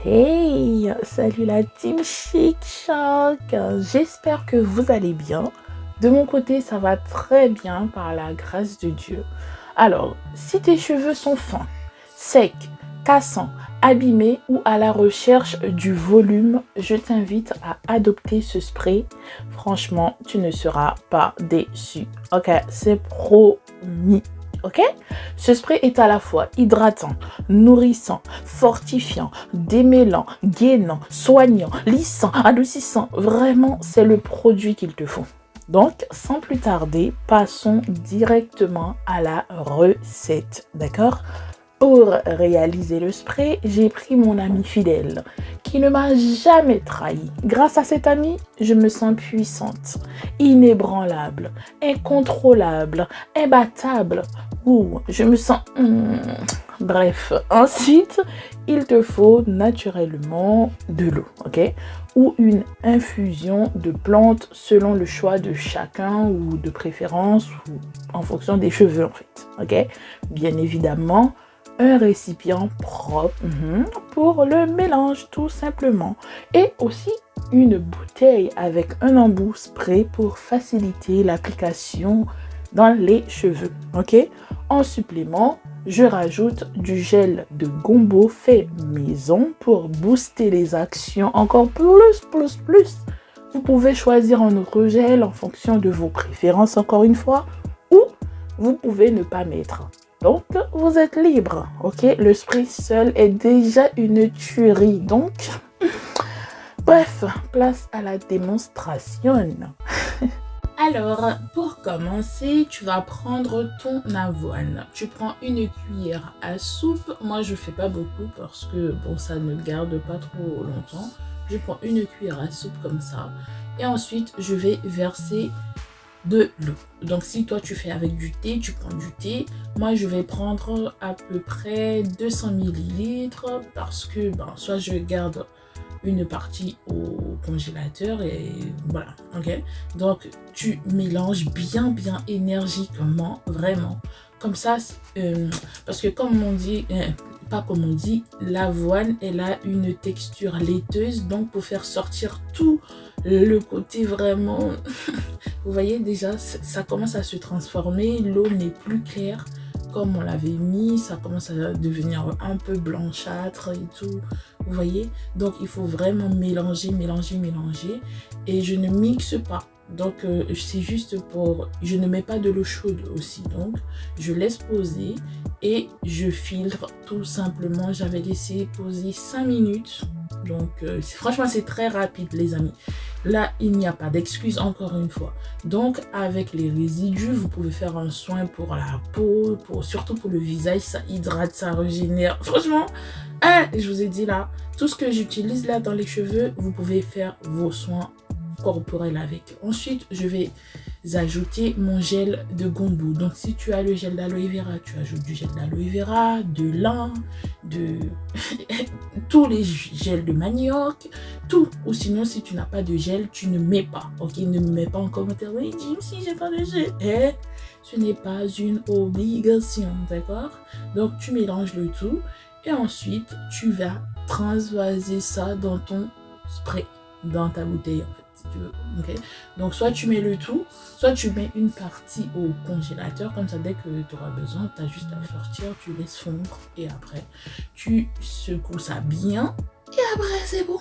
Hey, salut la team Chic Choc. J'espère que vous allez bien. De mon côté, ça va très bien par la grâce de Dieu. Alors, si tes cheveux sont fins, secs, cassants, abîmés ou à la recherche du volume, je t'invite à adopter ce spray. Franchement, tu ne seras pas déçu. Ok, c'est promis. Ok? Ce spray est à la fois hydratant, nourrissant, fortifiant, démêlant, gainant, soignant, lissant, adoucissant. Vraiment, c'est le produit qu'il te faut. Donc, sans plus tarder, passons directement à la recette. D'accord? Pour réaliser le spray, j'ai pris mon ami fidèle qui ne m'a jamais trahi. Grâce à cet ami, je me sens puissante, inébranlable, incontrôlable, imbattable. Ouh, je me sens... Bref, ensuite, il te faut naturellement de l'eau, ok? Ou une infusion de plantes selon le choix de chacun ou de préférence ou en fonction des cheveux en fait, ok? Bien évidemment, un récipient propre pour le mélange tout simplement. Et aussi une bouteille avec un embout spray pour faciliter l'application dans les cheveux, ok? En supplément, je rajoute du gel de gombo fait maison pour booster les actions encore plus. Vous pouvez choisir un autre gel en fonction de vos préférences encore une fois, ou vous pouvez ne pas mettre. Donc, vous êtes libre, ok? Le spray seul est déjà une tuerie, donc... Bref, place à la démonstration. Alors, pour commencer, tu vas prendre ton avoine. Tu prends une cuillère à soupe. Moi, je fais pas beaucoup parce que, bon, ça ne garde pas trop longtemps. Je prends une cuillère à soupe comme ça. Et ensuite, je vais verser de l'eau. Donc, si toi, tu fais avec du thé, tu prends du thé. Moi, je vais prendre à peu près 200 ml parce que, soit je garde une partie au congélateur et voilà, ok? Donc, tu mélanges bien énergiquement, vraiment. Comme ça, parce que comme on dit, pas comme on dit, l'avoine, elle a une texture laiteuse. Donc, pour faire sortir tout le côté vraiment... Vous voyez déjà, ça commence à se transformer. L'eau n'est plus claire comme on l'avait mis. Ça commence à devenir un peu blanchâtre et tout. Vous voyez? Donc, il faut vraiment mélanger. Et je ne mixe pas. Donc, c'est juste pour... Je ne mets pas de l'eau chaude aussi. Donc, je laisse poser et je filtre tout simplement. J'avais laissé poser 5 minutes. Donc, franchement, c'est très rapide, les amis. Là, il n'y a pas d'excuse, encore une fois. Donc, avec les résidus, vous pouvez faire un soin pour la peau, surtout pour le visage. Ça hydrate, ça régénère. Franchement, je vous ai dit là, tout ce que j'utilise là dans les cheveux, vous pouvez faire vos soins corporels avec. Ensuite, je vais ajouter mon gel de gombo. Donc, si tu as le gel d'aloe vera, tu ajoutes du gel d'aloe vera, de lin, de tous les gels de manioc, tout. Ou sinon, si tu n'as pas de gel, tu ne mets pas. Ok, ne me mets pas en commentaire. Oui, Jim, si j'ai pas de gel. Ce n'est pas une obligation, d'accord? Donc, tu mélanges le tout et ensuite, tu vas transvaser ça dans ton spray, dans ta bouteille en fait. Si tu veux, ok? Donc, soit tu mets le tout, soit tu mets une partie au congélateur. Comme ça, dès que tu auras besoin, tu as juste à sortir, tu laisses fondre et après, tu secoues ça bien et après, c'est bon.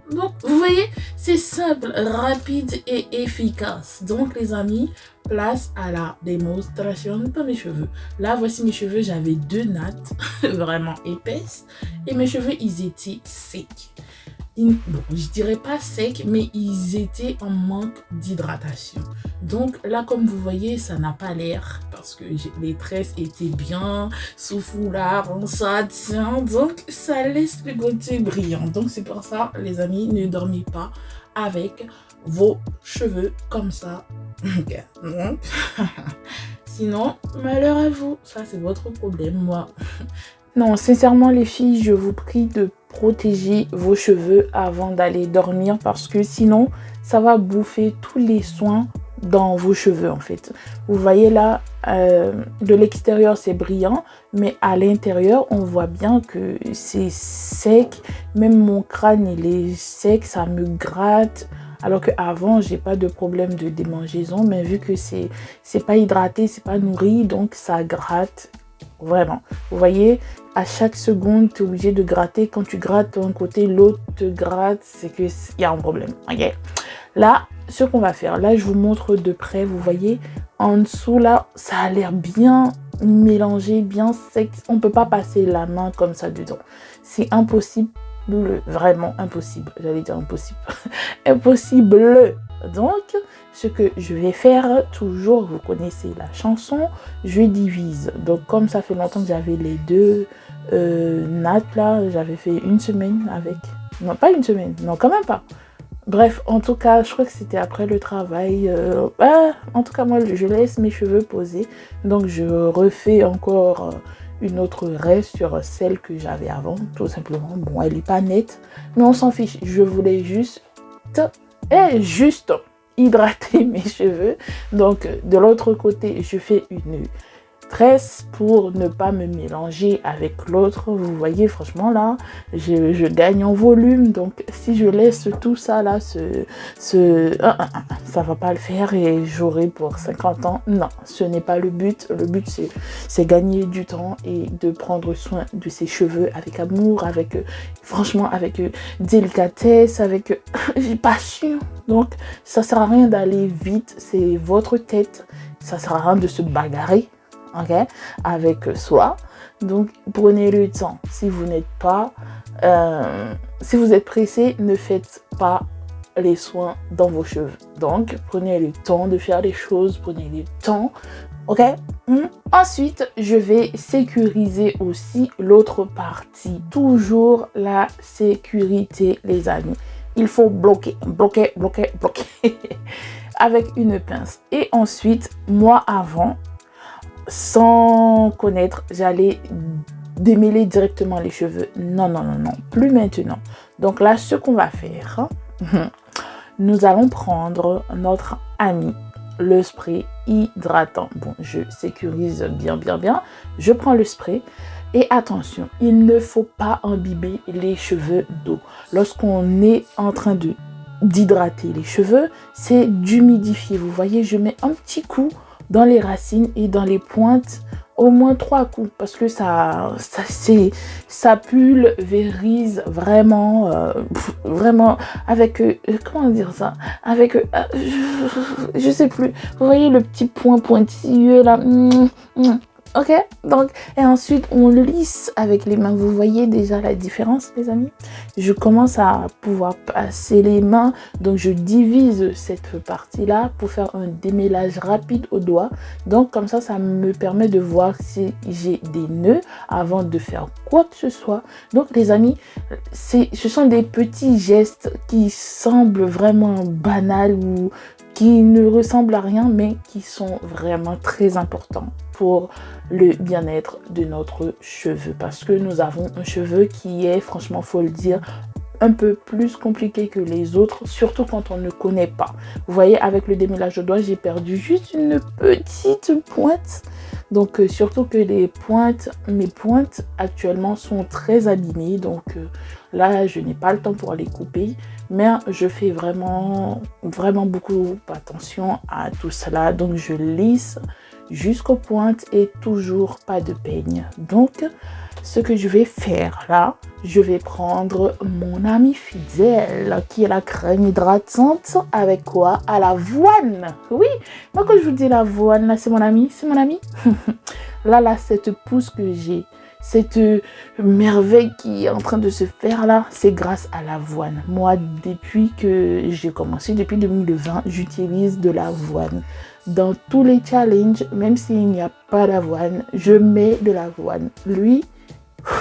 Donc, vous voyez, c'est simple, rapide et efficace. Donc, les amis, place à la démonstration de mes cheveux. Là, voici mes cheveux. J'avais 2 nattes vraiment épaisses et mes cheveux, ils étaient secs. Bon, je dirais pas secs, mais ils étaient en manque d'hydratation. Donc là, comme vous voyez, ça n'a pas l'air parce que les tresses étaient bien sous foulard, en satin. Donc ça laisse le côté brillant. Donc c'est pour ça, les amis, ne dormez pas avec vos cheveux comme ça. Sinon, malheur à vous. Ça, c'est votre problème, moi. Non, sincèrement, les filles, je vous prie de protéger vos cheveux avant d'aller dormir parce que sinon, ça va bouffer tous les soins dans vos cheveux en fait. Vous voyez là, de l'extérieur c'est brillant, mais à l'intérieur on voit bien que c'est sec. Même mon crâne il est sec, ça me gratte. Alors qu'avant j'ai pas de problème de démangeaison, mais vu que c'est pas hydraté, c'est pas nourri, donc ça gratte. Vraiment, vous voyez, à chaque seconde, tu es obligé de gratter. Quand tu grattes d'un côté, l'autre te gratte, c'est qu'il y a un problème. Ok. Là, ce qu'on va faire, là, je vous montre de près. Vous voyez, en dessous, là, ça a l'air bien mélangé, bien sec. On ne peut pas passer la main comme ça dedans. C'est impossible, vraiment impossible. J'allais dire impossible. Impossible. Donc, ce que je vais faire, toujours, vous connaissez la chanson, je divise. Donc, comme ça fait longtemps que j'avais les deux nattes là, j'avais fait une semaine avec... Non, pas une semaine, non, quand même pas. Bref, en tout cas, je crois que c'était après le travail. En tout cas, moi, je laisse mes cheveux poser. Donc, je refais encore une autre reste sur celle que j'avais avant, tout simplement. Bon, elle n'est pas nette, mais on s'en fiche. Je voulais juste hydrater mes cheveux. Donc de l'autre côté je fais une tresse pour ne pas me mélanger avec l'autre. Vous voyez, franchement là je gagne en volume, donc si je laisse tout ça là ça va pas le faire et j'aurai pour 50 ans. Non, ce n'est pas le but. Le but c'est gagner du temps et de prendre soin de ses cheveux avec amour, avec franchement avec délicatesse, avec passion. Donc ça sert à rien d'aller vite, c'est votre tête, ça sert à rien de se bagarrer, ok, avec soi. Donc prenez le temps. Si vous n'êtes pas si vous êtes pressé, ne faites pas les soins dans vos cheveux. Donc prenez le temps de faire les choses, prenez le temps, ok. Ensuite je vais sécuriser aussi l'autre partie. Toujours la sécurité, les amis. Il faut bloquer avec une pince. Et ensuite, moi avant, sans connaître, j'allais démêler directement les cheveux. Non, plus maintenant. Donc là, ce qu'on va faire, nous allons prendre notre ami, le spray hydratant. Bon, je sécurise bien. Je prends le spray. Et attention, il ne faut pas imbiber les cheveux d'eau. Lorsqu'on est en train d'hydrater les cheveux, c'est d'humidifier. Vous voyez, je mets un petit coup dans les racines et dans les pointes, au moins 3 coups, parce que ça pulvérise vraiment, vraiment avec, comment dire ça, avec, je sais plus, vous voyez le petit point pointilleux là, ok, donc, et ensuite on lisse avec les mains. Vous voyez déjà la différence, les amis. Je commence à pouvoir passer les mains, donc je divise cette partie là pour faire un démêlage rapide au doigt. Donc comme ça me permet de voir si j'ai des nœuds avant de faire quoi que ce soit. Donc les amis, ce sont des petits gestes qui semblent vraiment banals ou qui ne ressemblent à rien, mais qui sont vraiment très importants pour le bien-être de notre cheveu, parce que nous avons un cheveu qui est, franchement, faut le dire, un peu plus compliqué que les autres, surtout quand on ne connaît pas. Vous voyez, avec le démêlage de doigts, j'ai perdu juste une petite pointe. Donc, surtout que mes pointes actuellement sont très abîmées. Donc, là, je n'ai pas le temps pour les couper. Mais je fais vraiment beaucoup attention à tout cela. Donc, je lisse jusqu'aux pointes et toujours pas de peigne. Donc, ce que je vais faire là, je vais prendre mon ami fidèle qui est la crème hydratante avec quoi? À l'avoine. Oui, moi quand je vous dis l'avoine là, c'est mon ami. Là, cette pousse que j'ai, cette merveille qui est en train de se faire là, c'est grâce à l'avoine. Moi, depuis que j'ai commencé, depuis 2020, j'utilise de l'avoine. Dans tous les challenges, même s'il n'y a pas d'avoine, je mets de l'avoine. Lui,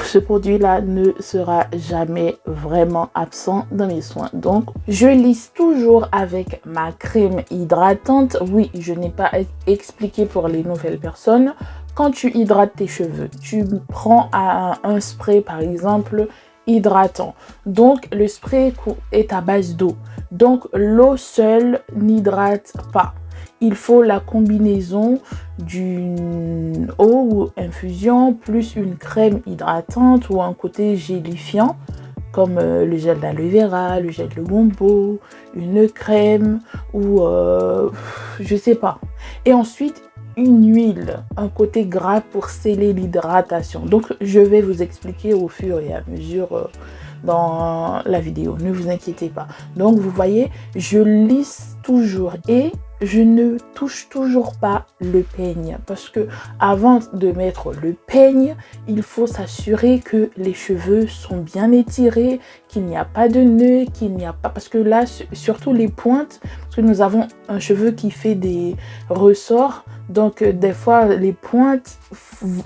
ce produit-là ne sera jamais vraiment absent dans mes soins. Donc, je lisse toujours avec ma crème hydratante. Oui, je n'ai pas expliqué pour les nouvelles personnes. Quand tu hydrates tes cheveux, tu prends un spray, par exemple, hydratant. Donc, le spray est à base d'eau. Donc, l'eau seule n'hydrate pas. il faut la combinaison d'une eau ou infusion plus une crème hydratante ou un côté gélifiant comme le gel d'aloe vera, le gel de gombo, une crème ou je sais pas. Et ensuite, une huile, un côté gras pour sceller l'hydratation. Donc, je vais vous expliquer au fur et à mesure dans la vidéo. Ne vous inquiétez pas. Donc, vous voyez, je lisse toujours et je ne touche toujours pas le peigne parce que avant de mettre le peigne, il faut s'assurer que les cheveux sont bien étirés, qu'il n'y a pas de nœuds, qu'il n'y a pas... Parce que là, surtout les pointes, parce que nous avons un cheveu qui fait des ressorts, donc des fois les pointes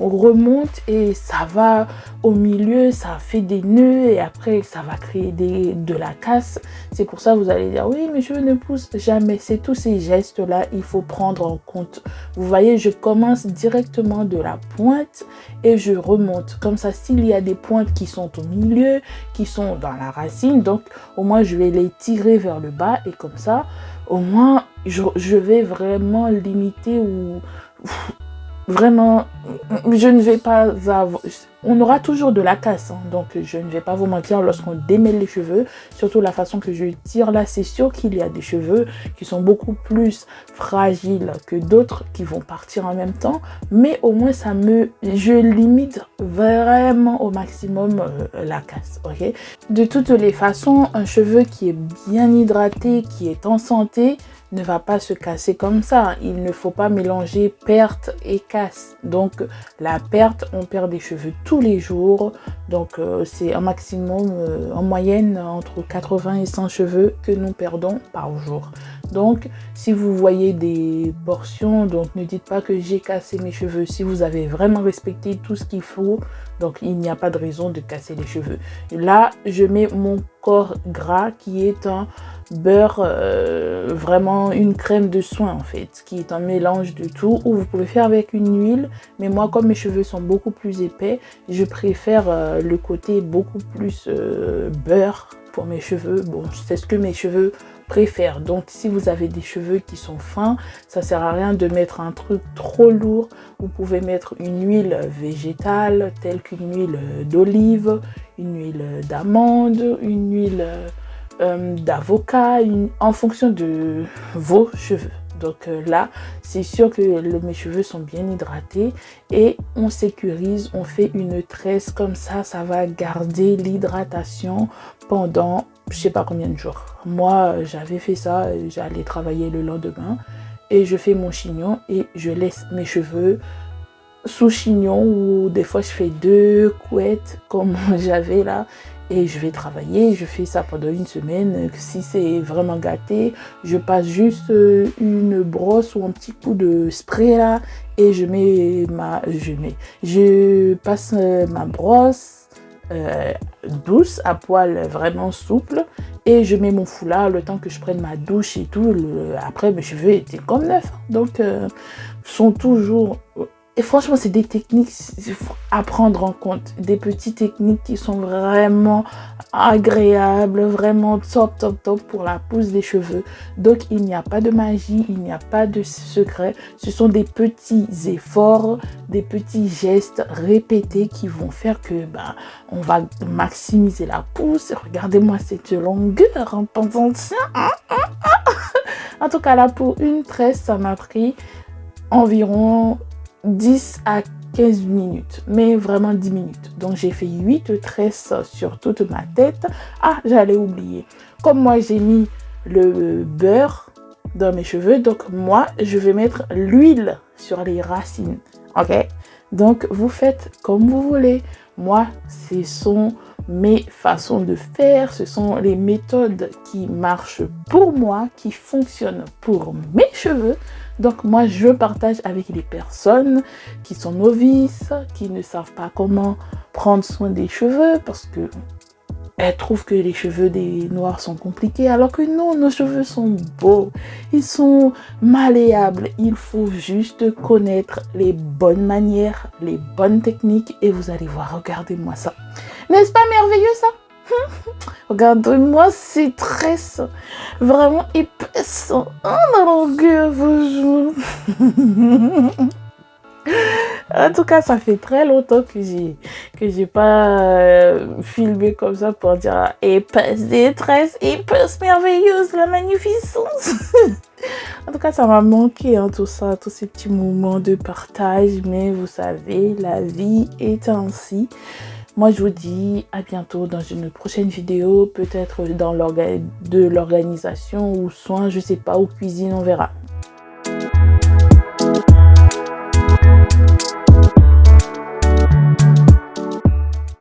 remontent et ça va au milieu, ça fait des nœuds et après ça va créer de la casse. C'est pour ça que vous allez dire oui, mes cheveux ne poussent jamais. C'est tous ces gestes là, il faut prendre en compte. Vous voyez, je commence directement de la pointe et je remonte. Comme ça, s'il y a des pointes qui sont au milieu, qui sont dans la racine, donc au moins je vais les tirer vers le bas et comme ça, au moins je vais vraiment limiter ou vraiment, je ne vais pas avoir... On aura toujours de la casse, hein, donc je ne vais pas vous mentir lorsqu'on démêle les cheveux, surtout la façon que je tire là, c'est sûr qu'il y a des cheveux qui sont beaucoup plus fragiles que d'autres qui vont partir en même temps, mais au moins je limite vraiment au maximum la casse, ok? De toutes les façons, un cheveu qui est bien hydraté, qui est en santé, ne va pas se casser comme ça. Il ne faut pas mélanger perte et casse. Donc la perte, on perd des cheveux tous les jours. Donc c'est un maximum en moyenne entre 80 et 100 cheveux que nous perdons par jour. Donc si vous voyez des portions, donc ne dites pas que j'ai cassé mes cheveux. Si vous avez vraiment respecté tout ce qu'il faut, donc il n'y a pas de raison de casser les cheveux. Là, je mets mon corps gras qui est un beurre, vraiment une crème de soin en fait, qui est un mélange de tout, ou vous pouvez faire avec une huile, mais moi comme mes cheveux sont beaucoup plus épais, je préfère le côté beaucoup plus beurre pour mes cheveux. Bon, c'est ce que mes cheveux préfèrent. Donc si vous avez des cheveux qui sont fins, ça sert à rien de mettre un truc trop lourd. Vous pouvez mettre une huile végétale telle qu'une huile d'olive, une huile d'amande, une huile d'avocat, en fonction de vos cheveux. Donc là, c'est sûr que mes cheveux sont bien hydratés et on sécurise, on fait une tresse comme ça va garder l'hydratation pendant je sais pas combien de jours. Moi, j'avais fait ça, j'allais travailler le lendemain et je fais mon chignon et je laisse mes cheveux sous chignon ou des fois je fais 2 couettes comme j'avais là et je vais travailler. Je fais ça pendant une semaine. Si c'est vraiment gâté, je passe juste une brosse ou un petit coup de spray là et je passe ma brosse douce à poil vraiment souple et je mets mon foulard le temps que je prenne ma douche et tout. Après mes cheveux étaient comme neufs, donc sont toujours... Et franchement, c'est des techniques à prendre en compte. Des petites techniques qui sont vraiment agréables, vraiment top pour la pousse des cheveux. Donc, il n'y a pas de magie, il n'y a pas de secret. Ce sont des petits efforts, des petits gestes répétés qui vont faire que on va maximiser la pousse. Regardez-moi cette longueur en pensant ça. En tout cas, là, pour une tresse, ça m'a pris environ 10 à 15 minutes, mais vraiment 10 minutes. Donc j'ai fait 8 tresses sur toute ma tête. Ah, j'allais oublier. Comme moi j'ai mis le beurre dans mes cheveux, donc moi je vais mettre l'huile sur les racines. Ok? Donc vous faites comme vous voulez. Moi, ce sont mes façons de faire, ce sont les méthodes qui marchent pour moi, qui fonctionnent pour mes cheveux. Donc moi, je partage avec les personnes qui sont novices, qui ne savent pas comment prendre soin des cheveux parce que elles trouvent que les cheveux des noirs sont compliqués, alors que non, nos cheveux sont beaux, ils sont malléables. Il faut juste connaître les bonnes manières, les bonnes techniques et vous allez voir, regardez-moi ça. N'est-ce pas merveilleux ça? Regarde-moi ces tresses vraiment épaisses. Oh, mon Dieu, vos joues. En tout cas, ça fait très longtemps que j'ai pas filmé comme ça pour dire épaisse détresse, épaisse merveilleuse, la magnificence. En tout cas, ça m'a manqué hein, tout ça, tous ces petits moments de partage. Mais vous savez, la vie est ainsi. Moi, je vous dis à bientôt dans une prochaine vidéo, peut-être dans de l'organisation ou soin, je sais pas, ou cuisine, on verra.